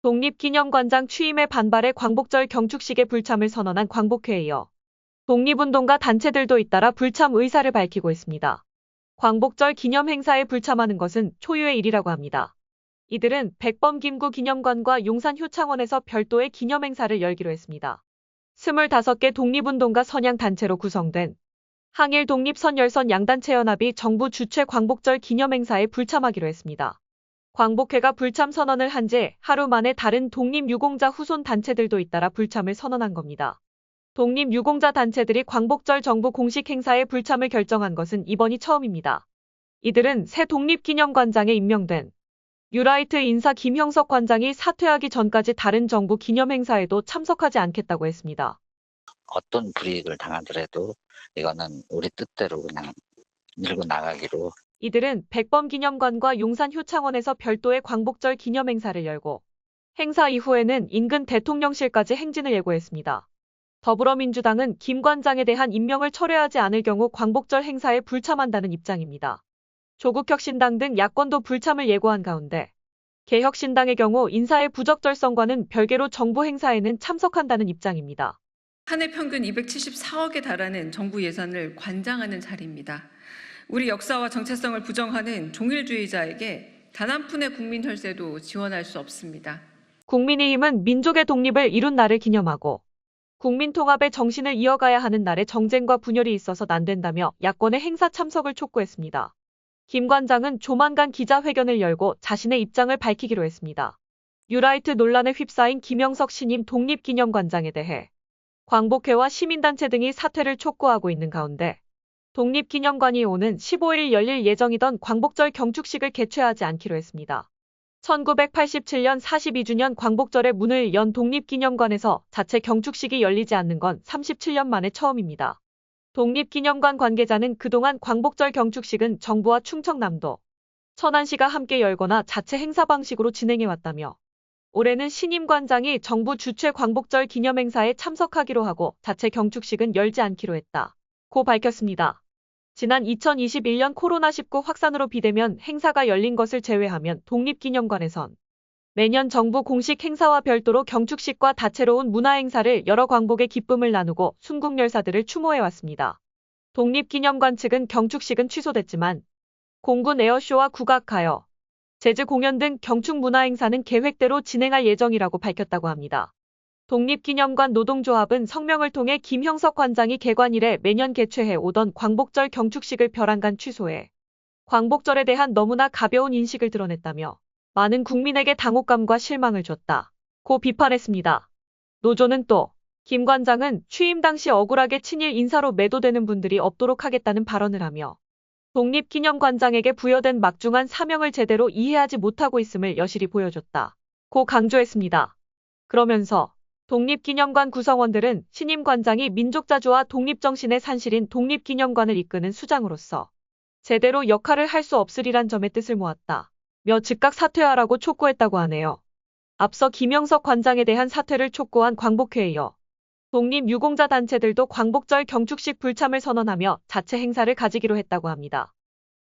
독립기념관장 취임에 반발해 광복절 경축식의 불참을 선언한 광복회에 이어 독립운동가 단체들도 잇따라 불참 의사를 밝히고 있습니다. 광복절 기념 행사에 불참하는 것은 초유의 일이라고 합니다. 이들은 백범 김구 기념관과 용산 효창원에서 별도의 기념 행사를 열기로 했습니다. 25개 독립운동가 선양단체로 구성된 항일 독립선열선 양단체 연합이 정부 주최 광복절 기념 행사에 불참하기로 했습니다. 광복회가 불참 선언을 한 지 하루 만에 다른 독립유공자 후손 단체들도 잇따라 불참을 선언한 겁니다. 독립유공자 단체들이 광복절 정부 공식 행사에 불참을 결정한 것은 이번이 처음입니다. 이들은 새 독립기념관장에 임명된 뉴라이트 인사 김형석 관장이 사퇴하기 전까지 다른 정부 기념 행사에도 참석하지 않겠다고 했습니다. 어떤 불이익을 당하더라도 이거는 우리 뜻대로 그냥 밀고 나가기로. 이들은 백범 기념관과 용산 효창원에서 별도의 광복절 기념 행사를 열고 행사 이후에는 인근 대통령실까지 행진을 예고했습니다. 더불어민주당은 김 관장에 대한 임명을 철회하지 않을 경우 광복절 행사에 불참한다는 입장입니다. 조국혁신당 등 야권도 불참을 예고한 가운데 개혁신당의 경우 인사의 부적절성과는 별개로 정부 행사에는 참석한다는 입장입니다. 한 해 평균 274억에 달하는 정부 예산을 관장하는 자리입니다. 우리 역사와 정체성을 부정하는 종일주의자에게 단 한 푼의 국민 혈세도 지원할 수 없습니다. 국민의힘은 민족의 독립을 이룬 날을 기념하고 국민 통합의 정신을 이어가야 하는 날에 정쟁과 분열이 있어서 안 된다며 야권의 행사 참석을 촉구했습니다. 김 관장은 조만간 기자회견을 열고 자신의 입장을 밝히기로 했습니다. 뉴라이트 논란에 휩싸인 김형석 신임 독립기념관장에 대해 광복회와 시민단체 등이 사퇴를 촉구하고 있는 가운데 독립기념관이 오는 15일 열릴 예정이던 광복절 경축식을 개최하지 않기로 했습니다. 1987년 42주년 광복절에 문을 연 독립기념관에서 자체 경축식이 열리지 않는 건 37년 만에 처음입니다. 독립기념관 관계자는 그동안 광복절 경축식은 정부와 충청남도, 천안시가 함께 열거나 자체 행사 방식으로 진행해왔다며 올해는 신임 관장이 정부 주최 광복절 기념행사에 참석하기로 하고 자체 경축식은 열지 않기로 했다고 밝혔습니다. 지난 2021년 코로나19 확산으로 비대면 행사가 열린 것을 제외하면 독립기념관에선 매년 정부 공식 행사와 별도로 경축식과 다채로운 문화행사를 열어 광복의 기쁨을 나누고 순국열사들을 추모해왔습니다. 독립기념관 측은 경축식은 취소됐지만 공군 에어쇼와 국악가요, 재즈 공연 등 경축 문화행사는 계획대로 진행할 예정이라고 밝혔다고 합니다. 독립기념관 노동조합은 성명을 통해 김형석 관장이 개관 이래 매년 개최해 오던 광복절 경축식을 별안간 취소해 광복절에 대한 너무나 가벼운 인식을 드러냈다며 많은 국민에게 당혹감과 실망을 줬다고 비판했습니다. 노조는 또 김 관장은 취임 당시 억울하게 친일 인사로 매도되는 분들이 없도록 하겠다는 발언을 하며 독립기념관장에게 부여된 막중한 사명을 제대로 이해하지 못하고 있음을 여실히 보여줬다고 강조했습니다. 그러면서 독립기념관 구성원들은 신임 관장이 민족자주와 독립정신의 산실인 독립기념관을 이끄는 수장으로서 제대로 역할을 할 수 없으리란 점에 뜻을 모았다며 즉각 사퇴하라고 촉구했다고 하네요. 앞서 김형석 관장에 대한 사퇴를 촉구한 광복회에 이어 독립유공자 단체들도 광복절 경축식 불참을 선언하며 자체 행사를 가지기로 했다고 합니다.